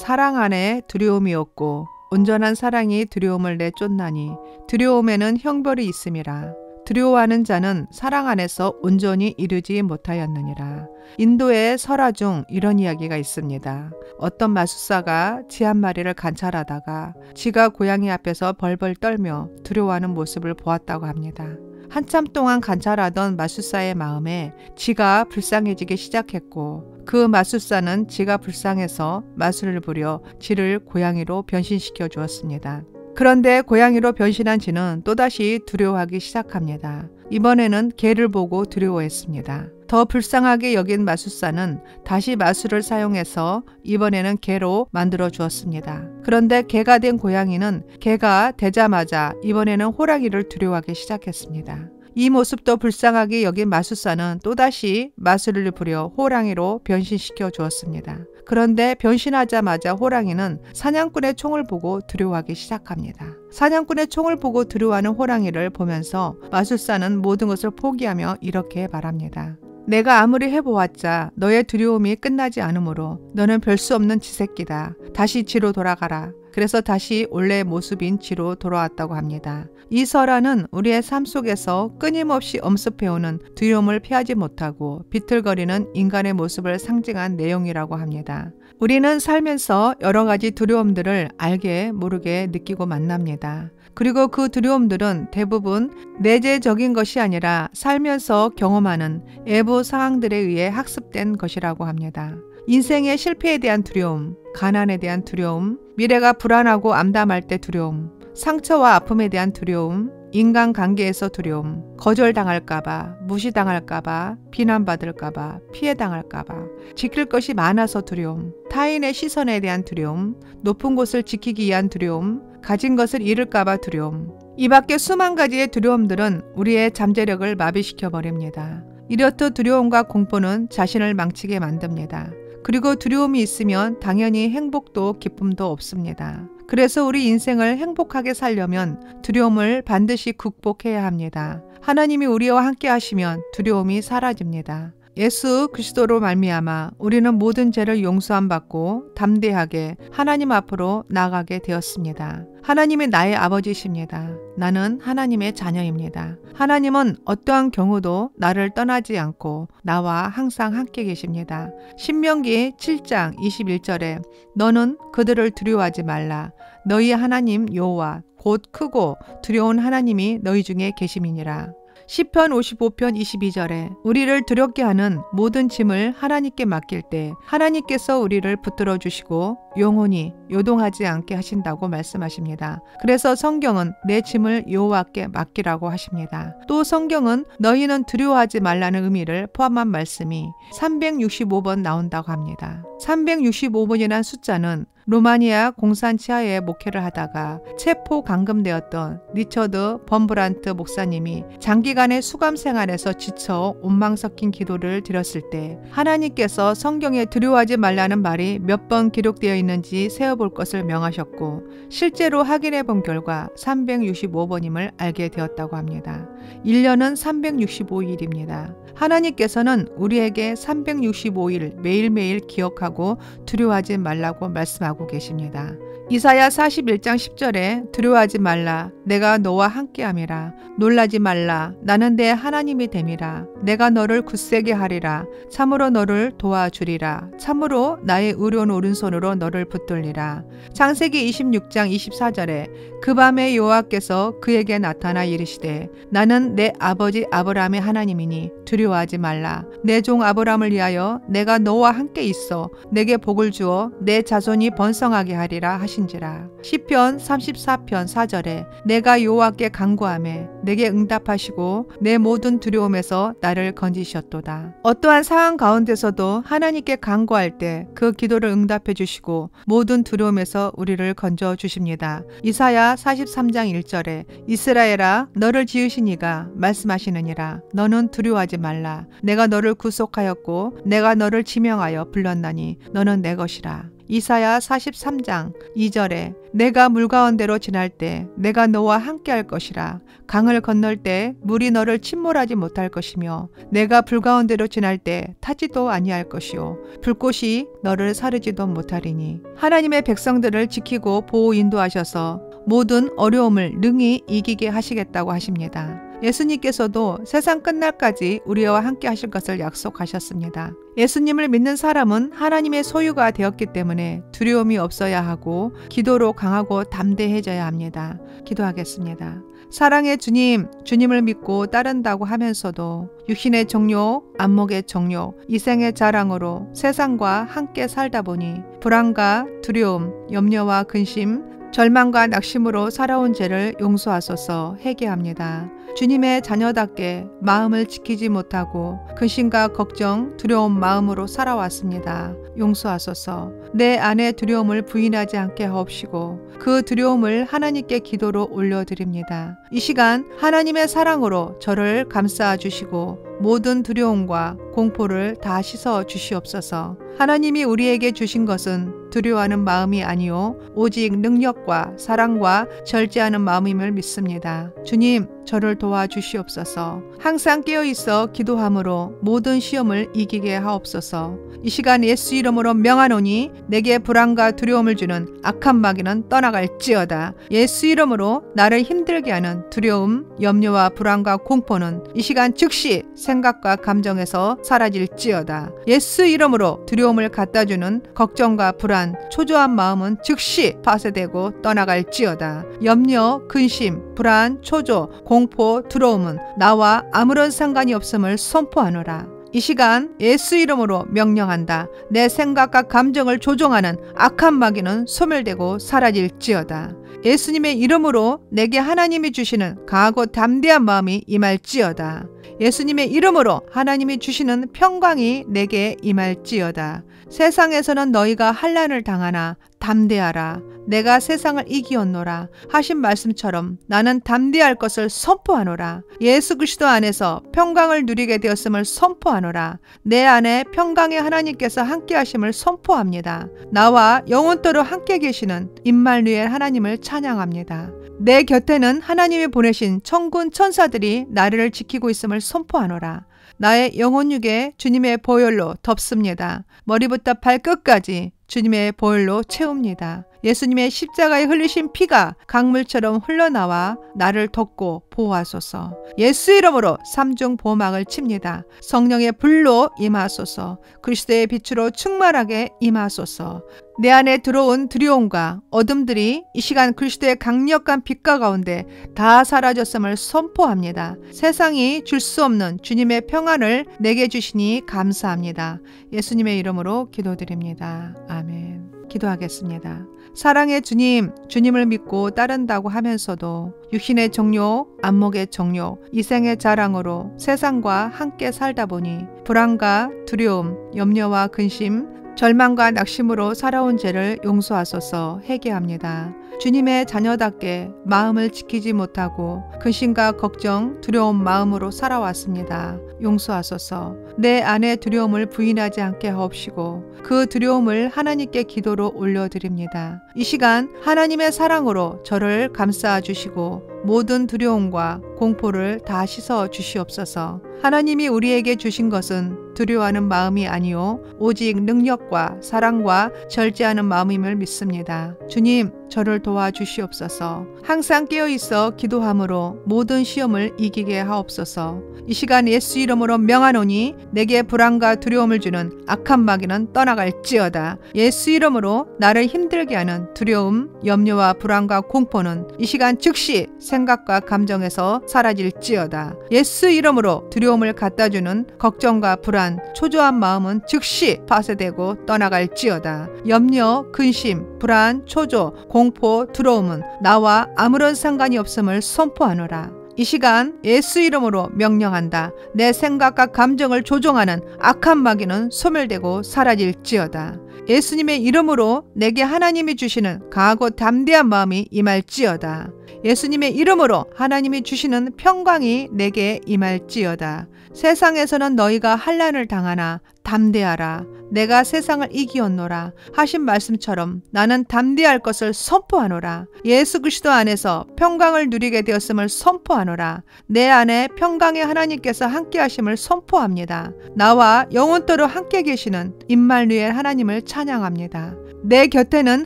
사랑 안에 두려움이 없고 온전한 사랑이 두려움을 내쫓나니 두려움에는 형벌이 있음이라. 두려워하는 자는 사랑 안에서 온전히 이르지 못하였느니라. 인도의 설화 중 이런 이야기가 있습니다. 어떤 마술사가 쥐 한 마리를 관찰하다가 쥐가 고양이 앞에서 벌벌 떨며 두려워하는 모습을 보았다고 합니다. 한참 동안 관찰하던 마술사의 마음에 쥐가 불쌍해지기 시작했고 그 마술사는 쥐가 불쌍해서 마술을 부려 쥐를 고양이로 변신시켜 주었습니다. 그런데 고양이로 변신한 쥐는 또다시 두려워하기 시작합니다. 이번에는 개를 보고 두려워했습니다. 더 불쌍하게 여긴 마술사는 다시 마술을 사용해서 이번에는 개로 만들어 주었습니다. 그런데 개가 된 고양이는 개가 되자마자 이번에는 호랑이를 두려워하기 시작했습니다. 이 모습도 불쌍하게 여긴 마술사는 또다시 마술을 부려 호랑이로 변신시켜 주었습니다. 그런데 변신하자마자 호랑이는 사냥꾼의 총을 보고 두려워하기 시작합니다. 사냥꾼의 총을 보고 두려워하는 호랑이를 보면서 마술사는 모든 것을 포기하며 이렇게 말합니다. 내가 아무리 해보았자 너의 두려움이 끝나지 않으므로 너는 별 수 없는 쥐새끼다. 다시 쥐로 돌아가라. 그래서 다시 원래의 모습인 쥐로 돌아왔다고 합니다. 이 설화는 우리의 삶 속에서 끊임없이 엄습해오는 두려움을 피하지 못하고 비틀거리는 인간의 모습을 상징한 내용이라고 합니다. 우리는 살면서 여러 가지 두려움들을 알게 모르게 느끼고 만납니다. 그리고 그 두려움들은 대부분 내재적인 것이 아니라 살면서 경험하는 외부 상황들에 의해 학습된 것이라고 합니다. 인생의 실패에 대한 두려움, 가난에 대한 두려움, 미래가 불안하고 암담할 때 두려움, 상처와 아픔에 대한 두려움, 인간관계에서 두려움, 거절당할까봐, 무시당할까봐, 비난받을까봐, 피해당할까봐, 지킬 것이 많아서 두려움, 타인의 시선에 대한 두려움, 높은 곳을 지키기 위한 두려움, 가진 것을 잃을까봐 두려움. 이 밖에 수만 가지의 두려움들은 우리의 잠재력을 마비시켜 버립니다. 이렇듯 두려움과 공포는 자신을 망치게 만듭니다. 그리고 두려움이 있으면 당연히 행복도 기쁨도 없습니다. 그래서 우리 인생을 행복하게 살려면 두려움을 반드시 극복해야 합니다. 하나님이 우리와 함께 하시면 두려움이 사라집니다. 예수 그리스도로 말미암아 우리는 모든 죄를 용서함 받고 담대하게 하나님 앞으로 나아가게 되었습니다. 하나님이 나의 아버지십니다. 나는 하나님의 자녀입니다. 하나님은 어떠한 경우도 나를 떠나지 않고 나와 항상 함께 계십니다. 신명기 7장 21절에 너는 그들을 두려워하지 말라. 너희 하나님 여호와 곧 크고 두려운 하나님이 너희 중에 계심이니라. 시편 55편 22절에 우리를 두렵게 하는 모든 짐을 하나님께 맡길 때 하나님께서 우리를 붙들어 주시고 영원히 요동하지 않게 하신다고 말씀하십니다. 그래서 성경은 내 짐을 여호와께 맡기라고 하십니다. 또 성경은 너희는 두려워하지 말라는 의미를 포함한 말씀이 365번 나온다고 합니다. 365번이란 숫자는 루마니아 공산 치하에 목회를 하다가 체포 감금되었던 리처드 범브란트 목사님이 장기간의 수감 생활에서 지쳐 온망 섞인 기도를 드렸을 때 하나님께서 성경에 두려워하지 말라는 말이 몇 번 기록되어 있는지 세어볼 것을 명하셨고 실제로 확인해 본 결과 365번임을 알게 되었다고 합니다. 1년은 365일입니다. 하나님께서는 우리에게 365일 매일매일 기억하고 두려워하지 말라고 말씀하고 계십니다. 이사야 41장 10절에 두려워하지 말라 내가 너와 함께함이라 놀라지 말라 나는 내 하나님이 됨이라 내가 너를 굳세게 하리라 참으로 너를 도와주리라 참으로 나의 의로운 오른손으로 너를 붙들리라. 창세기 26장 24절에 그 밤에 여호와께서 그에게 나타나 이르시되 나는 내 아버지 아브라함의 하나님이니 두려워하지 말라 내 종 아브라함을 위하여 내가 너와 함께 있어 내게 복을 주어 내 자손이 번성하게 하리라 하신지라. 시편 34편 4절에 내가 여호와께 간구하매 내게 응답하시고 내 모든 두려움에서 나를 건지셨도다. 어떠한 상황 가운데서도 하나님께 간구할 때 그 기도를 응답해 주시고 모든 두려움에서 우리를 건져 주십니다. 이사야 43장 1절에 이스라엘아 너를 지으신 이가 말씀하시느니라 너는 두려워하지 말라 내가 너를 구속하였고 내가 너를 지명하여 불렀나니 너는 내 것이라. 이사야 43장 2절에 내가 물 가운데로 지날 때 내가 너와 함께할 것이라. 강을 건널 때 물이 너를 침몰하지 못할 것이며 내가 불 가운데로 지날 때 타지도 아니할 것이요 불꽃이 너를 사르지도 못하리니. 하나님의 백성들을 지키고 보호 인도하셔서 모든 어려움을 능히 이기게 하시겠다고 하십니다. 예수님께서도 세상 끝날까지 우리와 함께 하실 것을 약속하셨습니다. 예수님을 믿는 사람은 하나님의 소유가 되었기 때문에 두려움이 없어야 하고 기도로 강하고 담대해져야 합니다. 기도하겠습니다. 사랑의 주님, 주님을 믿고 따른다고 하면서도 육신의 정욕, 안목의 정욕, 이생의 자랑으로 세상과 함께 살다 보니 불안과 두려움, 염려와 근심, 절망과 낙심으로 살아온 죄를 용서하소서. 회개합니다. 주님의 자녀답게 마음을 지키지 못하고 근심과 걱정, 두려운 마음으로 살아왔습니다. 용서하소서. 내 안의 두려움을 부인하지 않게 하옵시고 그 두려움을 하나님께 기도로 올려드립니다. 이 시간 하나님의 사랑으로 저를 감싸 주시고 모든 두려움과 공포를 다 씻어 주시옵소서. 하나님이 우리에게 주신 것은 두려워하는 마음이 아니요 오직 능력과 사랑과 절제하는 마음임을 믿습니다. 주님, 저를 도와주시옵소서. 항상 깨어있어 기도함으로 모든 시험을 이기게 하옵소서. 이 시간 예수 이름으로 명하노니 내게 불안과 두려움을 주는 악한 마귀는 떠나갈지어다. 예수 이름으로 나를 힘들게 하는 두려움, 염려와 불안과 공포는 이 시간 즉시 생각과 감정에서 사라질지어다. 예수 이름으로 두려움을 갖다주는 걱정과 불안, 초조한 마음은 즉시 파쇄되고 떠나갈지어다. 염려, 근심, 불안, 초조, 공포, 두려움은 나와 아무런 상관이 없음을 선포하노라. 이 시간 예수 이름으로 명령한다. 내 생각과 감정을 조종하는 악한 마귀는 소멸되고 사라질지어다. 예수님의 이름으로 내게 하나님이 주시는 강하고 담대한 마음이 임할지어다. 예수님의 이름으로 하나님이 주시는 평강이 내게 임할지어다. 세상에서는 너희가 환난을 당하나 담대하라. 내가 세상을 이기었노라 하신 말씀처럼 나는 담대할 것을 선포하노라. 예수 그리스도 안에서 평강을 누리게 되었음을 선포하노라. 내 안에 평강의 하나님께서 함께 하심을 선포합니다. 나와 영원토록 함께 계시는 임마누엘 하나님을 찬양합니다. 내 곁에는 하나님이 보내신 천군 천사들이 나를 지키고 있음을 선포하노라. 나의 영혼육에 주님의 보혈로 덮습니다. 머리부터 발끝까지 주님의 보혈로 채웁니다. 예수님의 십자가에 흘리신 피가 강물처럼 흘러나와 나를 덮고 보호하소서. 예수 이름으로 삼중 보호막을 칩니다. 성령의 불로 임하소서. 그리스도의 빛으로 충만하게 임하소서. 내 안에 들어온 두려움과 어둠들이 이 시간 그리스도의 강력한 빛과 가운데 다 사라졌음을 선포합니다. 세상이 줄 수 없는 주님의 평안을 내게 주시니 감사합니다. 예수님의 이름으로 기도드립니다. 아멘. 기도하겠습니다. 사랑의 주님, 주님을 믿고 따른다고 하면서도 육신의 정욕, 안목의 정욕, 이생의 자랑으로 세상과 함께 살다 보니 불안과 두려움, 염려와 근심, 절망과 낙심으로 살아온 죄를 용서하소서. 회개합니다. 주님의 자녀답게 마음을 지키지 못하고 근심과 걱정, 두려운 마음으로 살아왔습니다. 용서하소서. 내 안의 두려움을 부인하지 않게 하옵시고 그 두려움을 하나님께 기도로 올려드립니다. 이 시간 하나님의 사랑으로 저를 감싸 주시고 모든 두려움과 공포를 다 씻어 주시옵소서. 하나님이 우리에게 주신 것은 두려워하는 마음이 아니요 오직 능력과 사랑과 절제하는 마음임을 믿습니다. 주님, 저를 도와주시옵소서. 항상 깨어있어 기도함으로 모든 시험을 이기게 하옵소서. 이 시간 예수 이름으로 명하노니 내게 불안과 두려움을 주는 악한 마귀는 떠나갈지어다. 예수 이름으로 나를 힘들게 하는 두려움, 염려와 불안과 공포는 이 시간 즉시 생각과 감정에서 사라질지어다. 예수 이름으로 두려움을 갖다주는 걱정과 불안, 초조한 마음은 즉시 파쇄되고 떠나갈지어다. 염려, 근심, 불안, 초조, 공포, 두려움은 나와 아무런 상관이 없음을 선포하노라. 이 시간 예수 이름으로 명령한다. 내 생각과 감정을 조종하는 악한 마귀는 소멸되고 사라질지어다. 예수님의 이름으로 내게 하나님이 주시는 강하고 담대한 마음이 임할지어다. 예수님의 이름으로 하나님이 주시는 평강이 내게 임할지어다. 세상에서는 너희가 환난을 당하나 담대하라. 내가 세상을 이기었노라 하신 말씀처럼 나는 담대할 것을 선포하노라. 예수 그리스도 안에서 평강을 누리게 되었음을 선포하노라. 내 안에 평강의 하나님께서 함께 하심을 선포합니다. 나와 영원토록 함께 계시는 임마누엘 하나님을 찬양합니다. 내 곁에는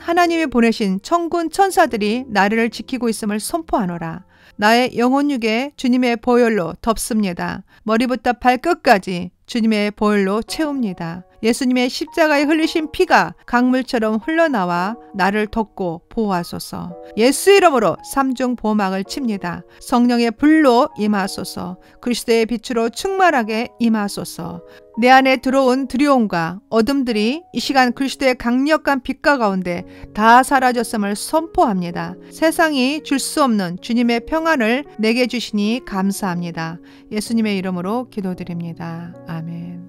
하나님이 보내신 천군 천사들이 나를 지키고 있음을 선포하노라. 나의 영혼육에 주님의 보혈로 덮습니다. 머리부터 발끝까지 주님의 보혈로 채웁니다. 예수님의 십자가에 흘리신 피가 강물처럼 흘러나와 나를 덮고 보호하소서. 예수 이름으로 삼중 보호막을 칩니다. 성령의 불로 임하소서. 그리스도의 빛으로 충만하게 임하소서. 내 안에 들어온 두려움과 어둠들이 이 시간 그리스도의 강력한 빛과 가운데 다 사라졌음을 선포합니다. 세상이 줄 수 없는 주님의 평안을 내게 주시니 감사합니다. 예수님의 이름으로 기도드립니다. 아멘.